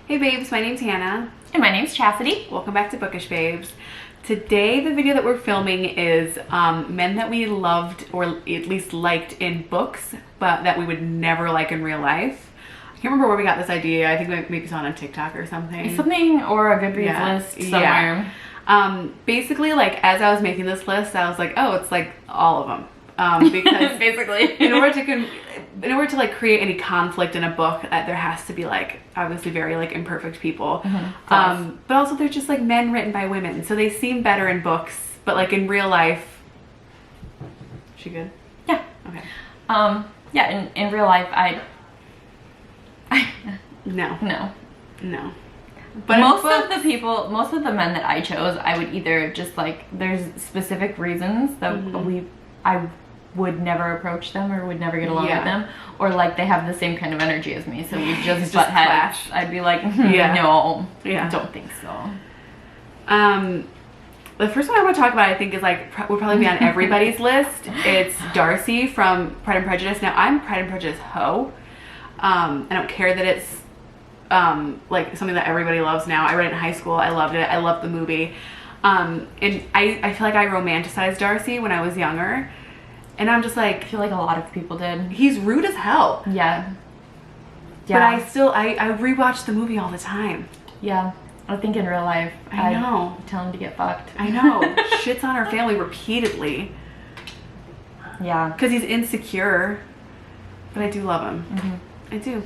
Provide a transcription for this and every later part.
Hey babes, my name's Hannah. And my name's Chasity. Welcome back to Bookish Babes. Today the video that we're filming is men that we loved or at least liked in books, but that we would never like in real life. I can't remember where we got this idea. I think maybe it's on TikTok or something. Something or a Goodreads list somewhere. Yeah. Basically, like as I was making this list, I was like, oh, it's like all of them. Because basically in order to like create any conflict in a book, there has to be like obviously very like imperfect people, but also they're just like men written by women, so they seem better in books, but like in real life. She good? Yeah. Okay. Yeah, in real life no. But most of the men that I chose, I would either just like, there's specific reasons that I would never approach them or would never get along with them, or like they have the same kind of energy as me, so we just butt heads. I'd be like, no, I don't think so. The first one I want to talk about, I think, is like would probably be on everybody's list. It's Darcy from Pride and Prejudice. Now I'm Pride and Prejudice hoe. I don't care that it's like something that everybody loves now. I read it in high school. I loved it. I loved the movie. And I feel like I romanticized Darcy when I was younger, and I'm just like, I feel like a lot of people did. He's rude as hell. Yeah. But I rewatch the movie all the time. Yeah. I think in real life, I know. I'd tell him to get fucked. I know. Shits on our family repeatedly. Yeah. Because he's insecure. But I do love him. I do.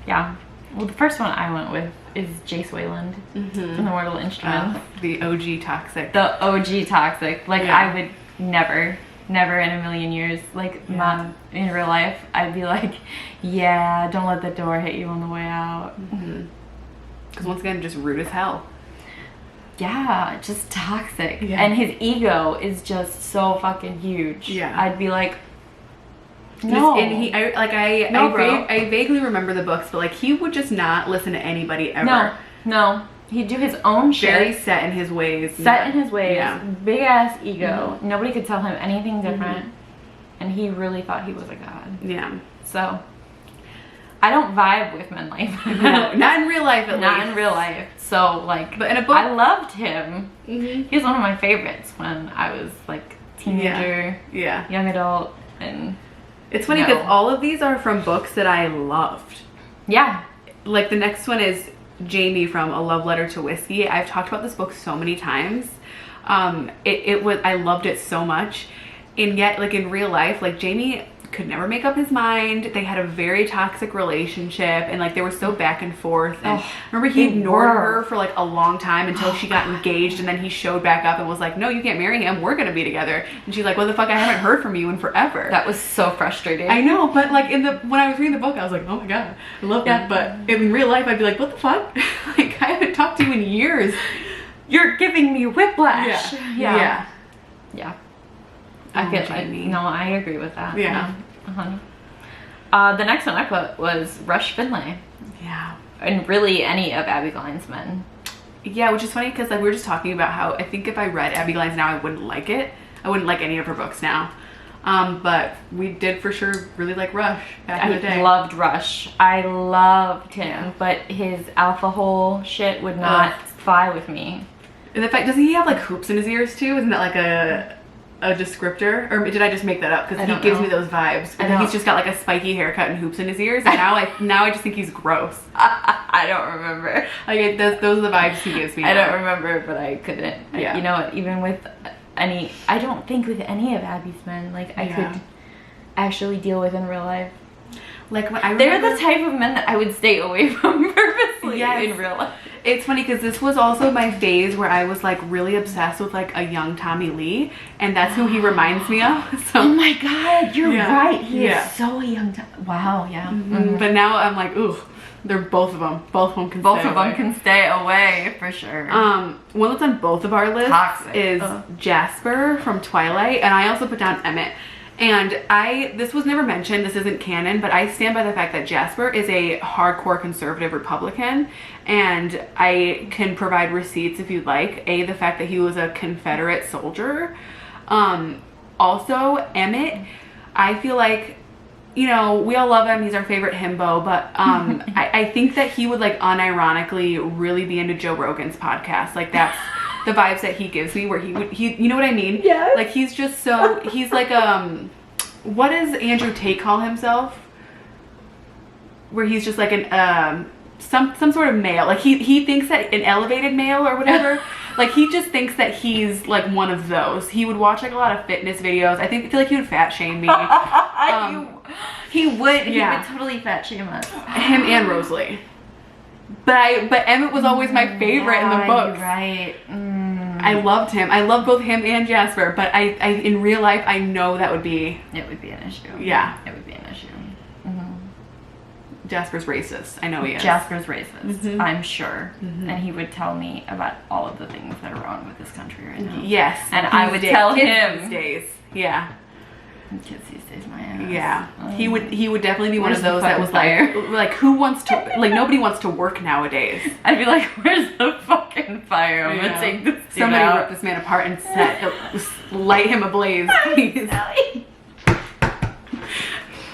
Yeah. Well, the first one I went with is Jace Wayland from The Mortal Instruments. The OG toxic. The OG toxic. Like, I would never in a million years, like, not in real life, I'd be like, yeah, don't let the door hit you on the way out. Because once again, just rude as hell. Yeah, just toxic. Yeah. And his ego is just so fucking huge. Yeah. I'd be like, no. And I vaguely remember the books, but like he would just not listen to anybody ever. No. He'd do his own shit. Very set in his ways. Yeah. Big ass ego. Nobody could tell him anything different. And he really thought he was a god. Yeah. So I don't vibe with men like that. No, not in real life at least. Not in real life. So like, but in a book, I loved him. He was one of my favorites when I was like teenager, young adult, and it's funny because all of these are from books that I loved. Yeah. Like the next one is Jamie from A Love Letter to Whiskey. I've talked about this book so many times. I loved it so much, and yet like in real life, like Jamie could never make up his mind. They had a very toxic relationship, and like they were so back and forth, and remember he ignored her for like a long time until she got engaged, and then he showed back up and was like, no, you can't marry him, we're gonna be together. And she's like, what the fuck, I haven't heard from you in forever. That was so frustrating. I know, but like when I was reading the book, I was like, oh my god, I love that. But in real life, I'd be like, what the fuck? Like I haven't talked to you in years. You're giving me whiplash. Yeah. I feel like, no, I agree with that. Yeah. The next one I put was Rush Finlay. Yeah. And really any of Abby Glein's men. Yeah, which is funny because like we were just talking about how I think if I read Abby Glein's now, I wouldn't like it. I wouldn't like any of her books now. But we did for sure really like Rush back in the day. I loved Rush. I loved him, but his alpha hole shit would not fly with me. And the fact, doesn't he have like hoops in his ears too? Isn't that like a descriptor, or did I just make that up? Because he gives me those vibes. And he's just got like a spiky haircut and hoops in his ears, and now I just think he's gross. I don't remember. Like those are the vibes he gives me. I don't remember, but I couldn't. Yeah. You know what? Even with I don't think with any of Abby's men, like I could actually deal with in real life. Like when they're the type of men that I would stay away from purposely in real life. It's funny because this was also my phase where I was like really obsessed with like a young Tommy Lee, and that's who he reminds me of. So, oh my god, you're right. He is so young. Wow, But now I'm like, ooh, they're both of them. Both of them can stay away for sure. One that's on both of our lists is Jasper from Twilight, and I also put down Emmett. And this was never mentioned, this isn't canon, but I stand by the fact that Jasper is a hardcore conservative Republican, and I can provide receipts if you'd like. The fact that he was a Confederate soldier. Also, Emmett, I feel like you know, we all love him. He's our favorite himbo, but I think that he would like unironically really be into Joe Rogan's podcast. Like that's the vibes that he gives me, where you know what I mean? Yeah. Like he's just so, he's like, what does Andrew Tate call himself? Where he's just like an, some sort of male. Like he thinks that an elevated male or whatever. Like he just thinks that he's like one of those. He would watch like a lot of fitness videos. I feel like he would fat shame me. He would totally fat shame us. Him and Rosalie. But Emmett was always my favorite in the books. Right. I loved him. I loved both him and Jasper, but I in real life I know that would be. It would be an issue. Yeah. It would be an issue. Jasper's racist. I know he is. Jasper's racist, I'm sure. And he would tell me about all of the things that are wrong with this country right now. Yes. And I would tell him. These days. Yeah. Kids these days, my ass. Yeah. He would definitely be one of those that was like who wants to, like nobody wants to work nowadays. I'd be like, where's the fucking fire? I'm gonna take this dude Somebody out. rip this man apart and light him ablaze, please. I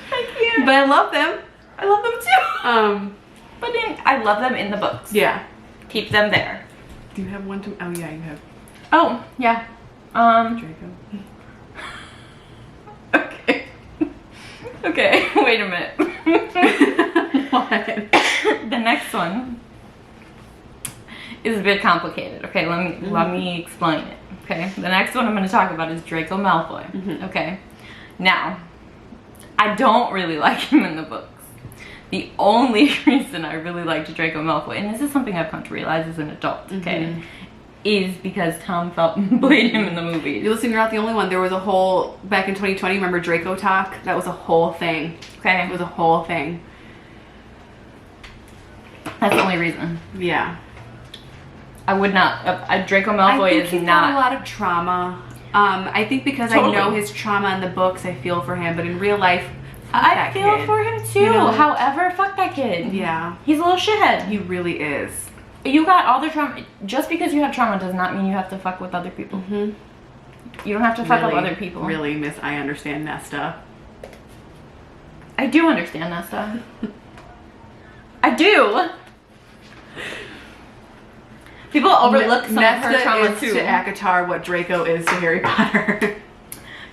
can't. But I love them. I love them too. But I love them in the books. Yeah. Keep them there. Do you have one to? Oh yeah, you have. Oh yeah. Draco. Okay. Okay. Wait a minute. What? The next one is a bit complicated. Okay, let me explain it. Okay. The next one I'm going to talk about is Draco Malfoy. Okay. Now, I don't really like him in the books. The only reason I really liked Draco Malfoy, and this is something I've come to realize as an adult, okay, is because Tom Felton played him in the movie. Listen, you're not the only one. There was a whole, back in 2020, remember Draco Talk? That was a whole thing. Okay. It was a whole thing. That's the only reason. Yeah. I would not, Draco Malfoy is he's not. got a lot of trauma. I think because I know his trauma in the books, I feel for him, but in real life, I feel for him too. You know? However, fuck that kid. Yeah. He's a little shithead. He really is. You got all the trauma. Just because you have trauma does not mean you have to fuck with other people. You don't have to fuck with other people. Really, Miss I Understand Nesta. I do understand Nesta. I do. People overlook some of her trauma is too. To ACOTAR what Draco is to Harry Potter.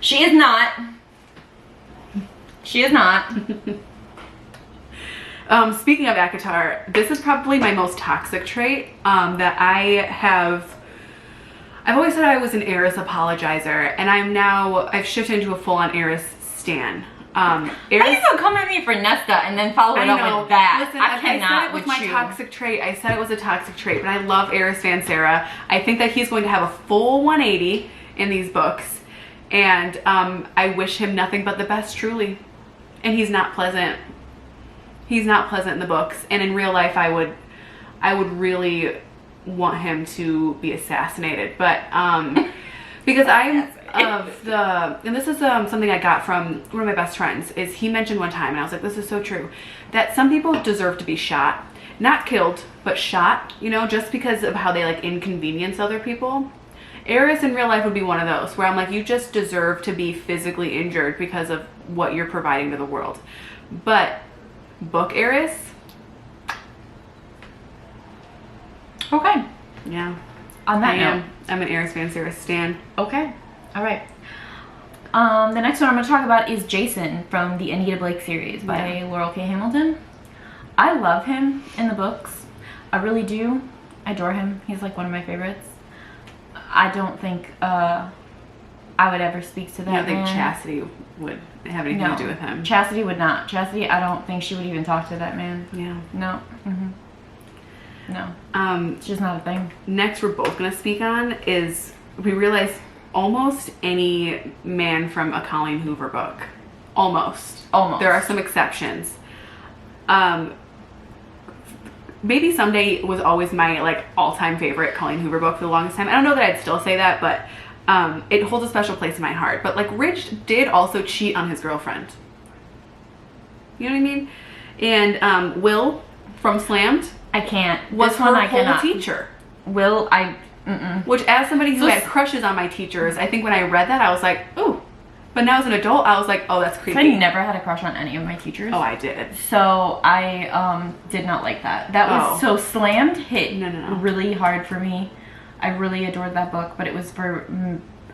She is not. She is not. Speaking of ACOTAR, this is probably my most toxic trait that I have. I've always said I was an Aries apologizer, and I've shifted into a full-on Aries stan. Aries, how you come at me for Nesta and then follow it up with that? Listen, I cannot I said it was my toxic trait. I said it was a toxic trait, but I love Aries fan Sarah. I think that he's going to have a full 180 in these books, and I wish him nothing but the best, truly. And he's not pleasant. He's not pleasant in the books, and in real life, I would really want him to be assassinated, but because and this is something I got from one of my best friends, is he mentioned one time, and I was like, this is so true, that some people deserve to be shot, not killed, but shot, you know, just because of how they like inconvenience other people. Aries in real life would be one of those where I'm like, you just deserve to be physically injured because of what you're providing to the world. But book Aries, okay. Yeah. On that note, I'm an Aries fan, Sarah stan. Okay. All right. The next one I'm going to talk about is Jason from the Anita Blake series by Laurel K. Hamilton. I love him in the books. I really do. I adore him. He's like one of my favorites. I don't think I would ever speak to that man. I don't think Chasity would have anything to do with him. Chasity would not. Chasity, I don't think she would even talk to that man. Yeah. No. No. It's just not a thing. Next we're both going to speak on is, we realize almost any man from a Collin Hoover book. Almost. There are some exceptions. Maybe Someday was always my like all-time favorite Collin Hoover book for the longest time. I don't know that I'd still say that, but it holds a special place in my heart. But like Rich did also cheat on his girlfriend. You know what I mean? And Will from Slammed, I can't. Was this one her I whole cannot. teacher. Will, Which, as somebody who had crushes on my teachers, I think when I read that, I was like, ooh, But now as an adult, I was like, oh, that's creepy. I never had a crush on any of my teachers. Oh, I did. So I did not like that. That was so Slammed hit really hard for me. I really adored that book, but it was for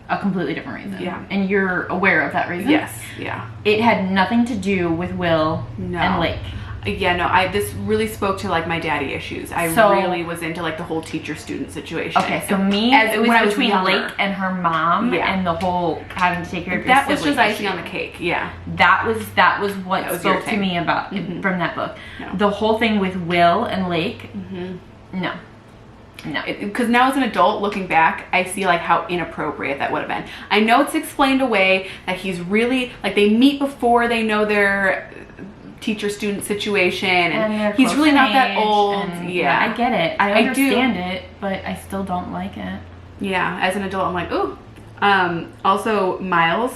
a completely different reason. Yeah. And you're aware of that reason? Yes. Yeah. It had nothing to do with Will and Lake. Yeah, no, this really spoke to like my daddy issues. I really was into like the whole teacher-student situation. Okay, so it was between Lake and her mom and the whole having to take care of your That was just icing on the cake, yeah. That was what spoke to me about from that book. No. The whole thing with Will and Lake, no. Because now as an adult, looking back, I see like how inappropriate that would have been. I know it's explained away that he's really, like they meet before they know their teacher-student situation, and he's really not that old. I get it. I understand it, but I still don't like it. Yeah, as an adult, I'm like, ooh. Also, Miles,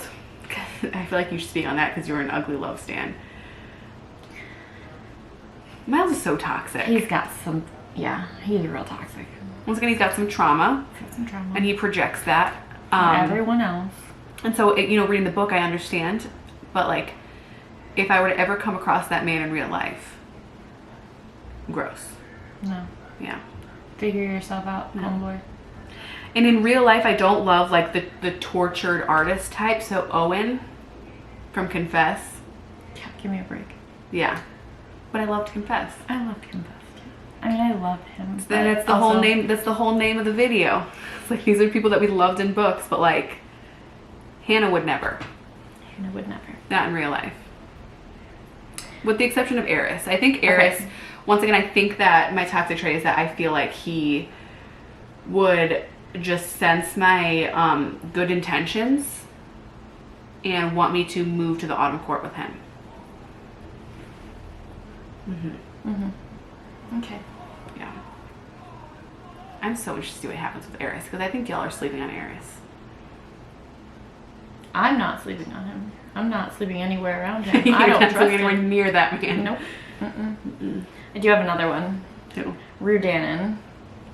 I feel like you should speak on that because you're an ugly love stan. Miles is so toxic. He's got some, he's real toxic. Once again, he's got some trauma. And he projects that. Everyone else. And so, reading the book, I understand, but like, if I were to ever come across that man in real life, gross. No. Yeah. Figure yourself out, homeboy. And in real life, I don't love like the tortured artist type. So Owen from Confess. Yeah, give me a break. Yeah. But I loved Confess. I loved Confess too. I mean, I love him. That's the whole name. That's the whole name of the video. It's like these are people that we loved in books, but like Hannah would never. Hannah would never. Not in real life. With the exception of Aries. I think Aries, once again, I think that my toxic trait is that I feel like he would just sense my good intentions and want me to move to the autumn court with him. Okay. Yeah. I'm so interested to see what happens with Aries because I think y'all are sleeping on Aries. I'm not sleeping on him. I'm not sleeping anywhere around him. I don't trust him. Anywhere near that man. Nope. I do have another one. Who? Rudanen.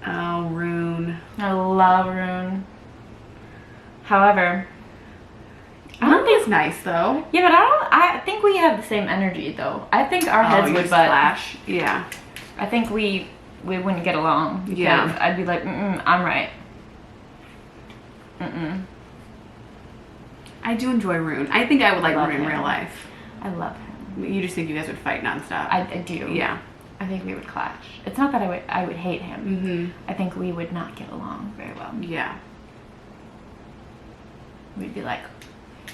Oh, Rune. I love Rune. However, I don't think it's nice though. Yeah, but I think we have the same energy though. I think our heads would clash. Yeah. I think we wouldn't get along. Yeah. I'd be like, I'm right. I do enjoy Rune. I think I would like Rune in real life. I love him. You just think you guys would fight nonstop. I do. Yeah. I think we would clash. It's not that I would hate him. I think we would not get along very well. Yeah. We'd be like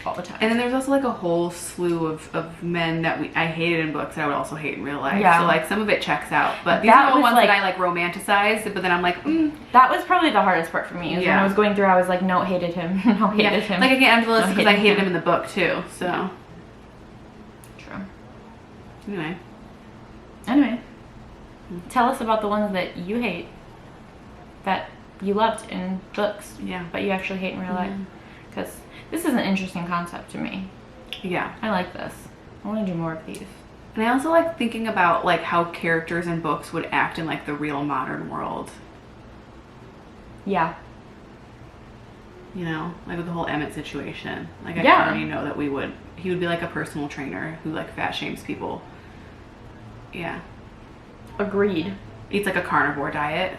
all the time. And then there's also like a whole slew of men that I hated in books that I would also hate in real life. Yeah. So like some of it checks out. But these are the ones that I like romanticize, but then I'm like, That was probably the hardest part for me. When I was going through, I was like, no, hated him. No, hated him. Like I can't add to the list because I hated him in the book too. So. True. Anyway. Tell us about the ones that you hate, that you loved in books, but you actually hate in real life. Because this is an interesting concept to me. Yeah. I like this. I want to do more of these. And I also like thinking about like how characters in books would act in like the real modern world. Yeah. You know, like with the whole Emmett situation. Like I already know that he would be like a personal trainer who like fat shames people. Yeah. Agreed. Eats like a carnivore diet.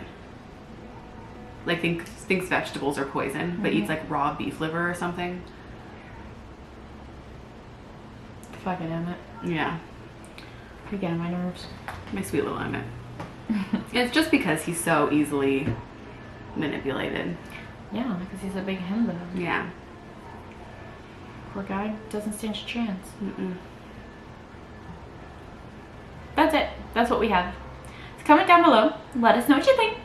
Like thinks vegetables are poison, but eats like raw beef liver or something. Fucking Emmett. Yeah. You're getting on my nerves. My sweet little Emmett. It's just because he's so easily manipulated. Yeah, because he's a big himbo. Yeah. Poor guy doesn't stand a chance. That's it. That's what we have. So comment down below. Let us know what you think.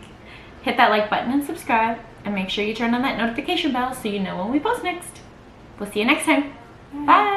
Hit that like button and subscribe. And make sure you turn on that notification bell so you know when we post next. We'll see you next time. Bye.